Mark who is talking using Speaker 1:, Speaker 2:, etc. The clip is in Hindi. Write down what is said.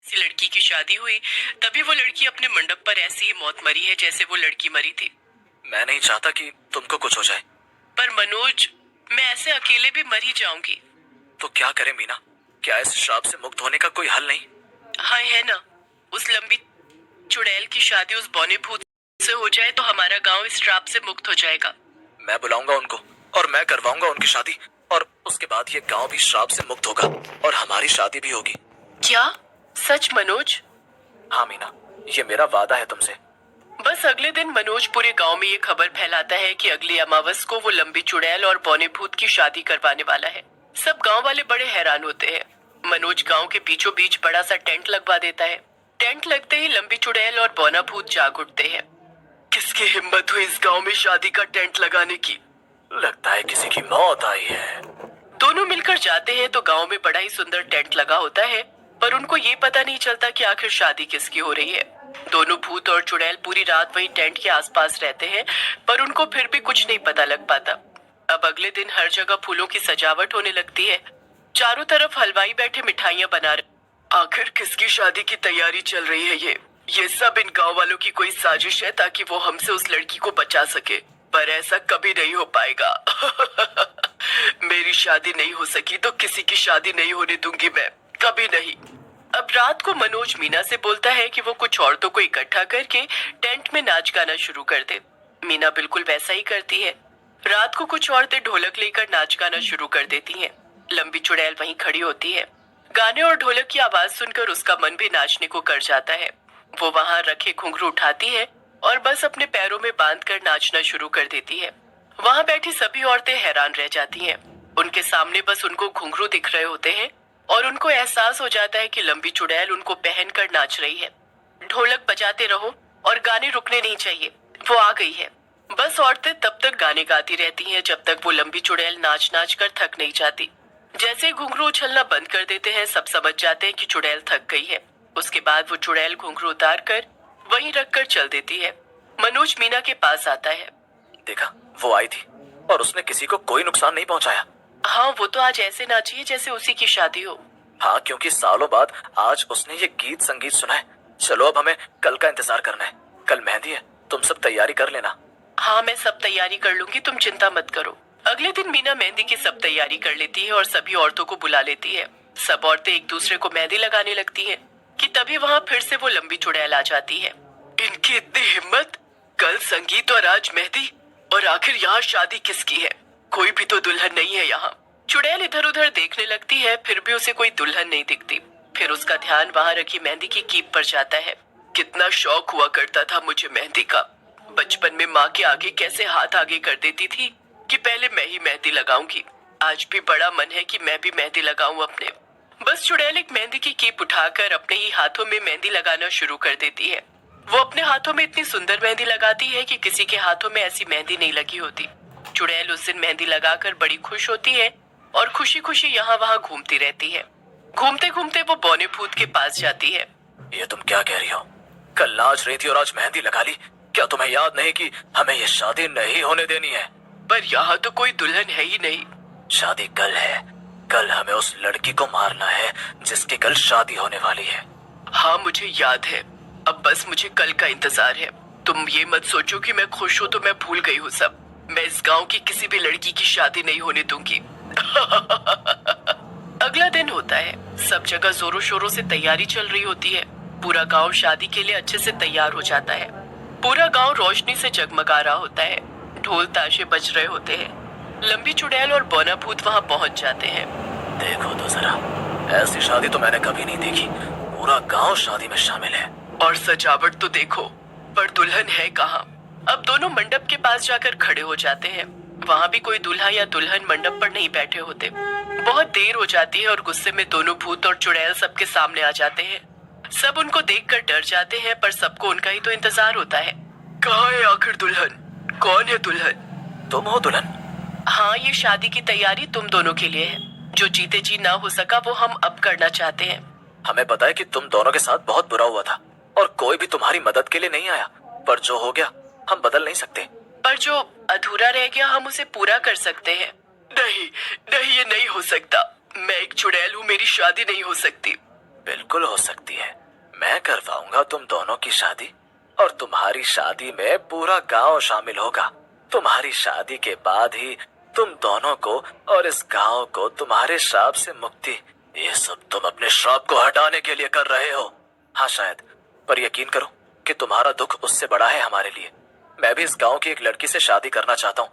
Speaker 1: किसी लड़की की शादी हुई, तभी वो लड़की अपने मंडप पर ऐसी ही मौत मरी है जैसे वो लड़की मरी थी।
Speaker 2: मैं नहीं चाहता कि तुमको कुछ हो जाए।
Speaker 1: पर मनोज, मैं ऐसे अकेले भी मर ही जाऊंगी।
Speaker 2: तो क्या करें मीना? क्या इस श्राप से मुक्त होने का कोई हल नहीं?
Speaker 1: हाँ है ना, उस लंबी चुड़ैल की शादी उस बौने भूत से हो जाए तो हमारा गांव इस श्राप से मुक्त हो जाएगा।
Speaker 2: मैं बुलाऊंगा उनको और मैं करवाऊंगा उनकी शादी, और उसके बाद ये गांव भी श्राप से मुक्त होगा और हमारी शादी भी होगी।
Speaker 1: क्या सच मनोज?
Speaker 2: हाँ मीना, ये मेरा वादा है तुमसे।
Speaker 1: बस अगले दिन मनोज पूरे गांव में ये खबर फैलाता है कि अगली अमावस को वो लंबी चुड़ैल और बौने भूत की शादी करवाने वाला है। सब गांव वाले बड़े हैरान होते हैं। मनोज गांव के बीचों बीच बड़ा सा टेंट लगवा देता है। टेंट लगते ही लंबी चुड़ैल और बौना भूत जाग उठते हैं। किसकी हिम्मत हुई इस गांव में शादी का टेंट लगाने की?
Speaker 2: लगता है किसी की मौत आई है।
Speaker 1: दोनों मिलकर जाते हैं तो गांव में बड़ा ही सुंदर टेंट लगा होता है, पर उनको ये पता नहीं चलता कि आखिर शादी किसकी हो रही है। दोनों भूत और चुड़ैल पूरी रात वही टेंट के आसपास रहते हैं, पर उनको फिर भी कुछ नहीं पता लग पाता। अब अगले दिन हर जगह फूलों की सजावट होने लगती है। चारों तरफ हलवाई बैठे मिठाइयां बना रहे। आखिर किसकी शादी की तैयारी चल रही है? ये सब इन गांव वालों की कोई साजिश है ताकि वो हमसे उस लड़की को बचा सके, पर ऐसा कभी नहीं हो पाएगा। मेरी शादी नहीं हो सकी तो किसी की शादी नहीं होने दूंगी मैं, कभी नहीं। अब रात को मनोज मीना से बोलता है कि वो कुछ औरतों को इकट्ठा करके टेंट में नाच गाना शुरू कर दे। मीना बिल्कुल वैसा ही करती है। रात को कुछ औरतें ढोलक लेकर नाच गाना शुरू कर देती हैं। लंबी चुड़ैल वहीं खड़ी होती है। गाने और ढोलक की आवाज सुनकर उसका मन भी नाचने को कर जाता है। वो वहां रखे घुंघरू उठाती है और बस अपने पैरों में बांधकर नाचना शुरू कर देती है। वहां बैठी सभी औरतें हैरान रह जाती हैं। उनके सामने बस उनको घुंघरू दिख रहे होते हैं और उनको एहसास हो जाता है कि लंबी चुड़ैल उनको पहनकर नाच रही है। ढोलक बजाते रहो और गाने रुकने नहीं चाहिए, वो आ गई है। बस औरतें तब तक गाने गाती रहती हैं जब तक वो लंबी चुड़ैल नाच नाच कर थक नहीं जाती। जैसे घुंघरू उछलना बंद कर देते हैं, सब समझ जाते हैं कि चुड़ैल थक गई है। उसके बाद वो चुड़ैल घुंघरू उतार कर वहीं रखकर चल देती है। मनोज मीना के पास आता है।
Speaker 2: देखा, वो आई थी और उसने किसी को कोई नुकसान नहीं पहुंचाया।
Speaker 1: हाँ, वो तो आज ऐसे नाची है जैसे उसी की शादी हो।
Speaker 2: हाँ, क्योंकि सालों बाद आज उसने ये गीत संगीत सुना है। चलो अब हमें कल का इंतजार करना है। कल मेहंदी है, तुम सब तैयारी कर लेना।
Speaker 1: हाँ, मैं सब तैयारी कर लूंगी, तुम चिंता मत करो। अगले दिन मीना मेहंदी की सब तैयारी कर लेती है और सभी औरतों को बुला लेती है। सब औरतें एक दूसरे को मेहंदी लगाने लगती हैं कि तभी वहाँ फिर से वो लंबी चुड़ैल आ जाती है। इनकी इतनी हिम्मत! कल संगीत और आज मेहंदी, और आखिर यहाँ शादी किसकी है? कोई भी तो दुल्हन नहीं है यहाँ। चुड़ैल इधर उधर देखने लगती है, फिर भी उसे कोई दुल्हन नहीं दिखती। फिर उसका ध्यान वहाँ रखी मेहंदी की कीप पर जाता है। कितना शौक हुआ करता था मुझे मेहंदी का। बचपन में माँ के आगे कैसे हाथ आगे कर देती थी कि पहले मैं ही मेहंदी लगाऊंगी। आज भी बड़ा मन है कि मैं भी मेहंदी लगाऊं अपने। बस चुड़ैल एक मेहंदी की कीप उठाकर अपने ही हाथों में मेहंदी लगाना शुरू कर देती है। वो अपने हाथों में इतनी सुंदर मेहंदी लगाती है कि किसी के हाथों में ऐसी मेहंदी नहीं लगी होती। चुड़ैल उस दिन मेहंदी लगाकर बड़ी खुश होती है और खुशी खुशी यहाँ वहाँ घूमती रहती है। घूमते घूमते वो बौने भूत के पास जाती है।
Speaker 2: ये तुम क्या कह रही हो? कल नाच रही थी और आज मेहंदी लगा ली। क्या तुम्हें याद नहीं कि हमें ये शादी नहीं होने देनी है?
Speaker 1: पर यहाँ तो कोई दुल्हन है ही नहीं।
Speaker 2: शादी कल है। कल हमें उस लड़की को मारना है जिसकी कल शादी होने वाली है।
Speaker 1: हाँ, मुझे याद है। अब बस मुझे कल का इंतजार है। तुम ये मत सोचो कि मैं खुश हूँ तो मैं भूल गई हूँ सब। मैं इस गांव की किसी भी लड़की की शादी नहीं होने दूंगी। अगला दिन होता है। सब जगह जोरों शोरों से तैयारी चल रही होती है। पूरा गांव शादी के लिए अच्छे से तैयार हो जाता है। पूरा गांव रोशनी से जगमगा रहा होता है। ढोल ताशे बज रहे होते हैं। लंबी चुड़ैल और बौना भूत वहाँ पहुँच जाते हैं।
Speaker 2: देखो तो जरा, ऐसी शादी तो मैंने कभी नहीं देखी। पूरा गांव शादी में शामिल है।
Speaker 1: और सजावट तो देखो, पर दुल्हन है कहाँ? अब दोनों मंडप के पास जाकर खड़े हो जाते हैं। वहाँ भी कोई दूल्हा या दुल्हन मंडप पर नहीं बैठे होते। बहुत देर हो जाती है और गुस्से में दोनों भूत और चुड़ैल सबके सामने आ जाते हैं। सब उनको देखकर डर जाते हैं, पर सबको उनका ही तो इंतजार होता है। कहाँ है आखिर दुल्हन? कौन है दुल्हन?
Speaker 2: तुम हो दुल्हन?
Speaker 1: हाँ, ये शादी की तैयारी तुम दोनों के लिए है। जो जीते जी ना हो सका वो हम अब करना चाहते हैं।
Speaker 2: हमें पता है कि तुम दोनों के साथ बहुत बुरा हुआ था और कोई भी तुम्हारी मदद के लिए नहीं आया, पर जो हो गया हम बदल नहीं सकते।
Speaker 1: पर जो अधूरा रह गया हम उसे पूरा कर सकते हैं। नहीं नहीं, ये नहीं हो सकता। मैं एक चुड़ैल हूँ, मेरी शादी नहीं हो सकती।
Speaker 2: बिल्कुल हो सकती है। मैं करवाऊंगा तुम दोनों की शादी, और तुम्हारी शादी में पूरा गांव शामिल होगा। तुम्हारी शादी के बाद ही तुम दोनों को और इस गांव को तुम्हारे श्राप से मुक्ति। ये सब तुम अपने श्राप को हटाने के लिए कर रहे हो। हाँ शायद, पर यकीन करो कि तुम्हारा दुख उससे बड़ा है हमारे लिए। मैं भी इस गांव की एक लड़की से शादी करना चाहता हूँ,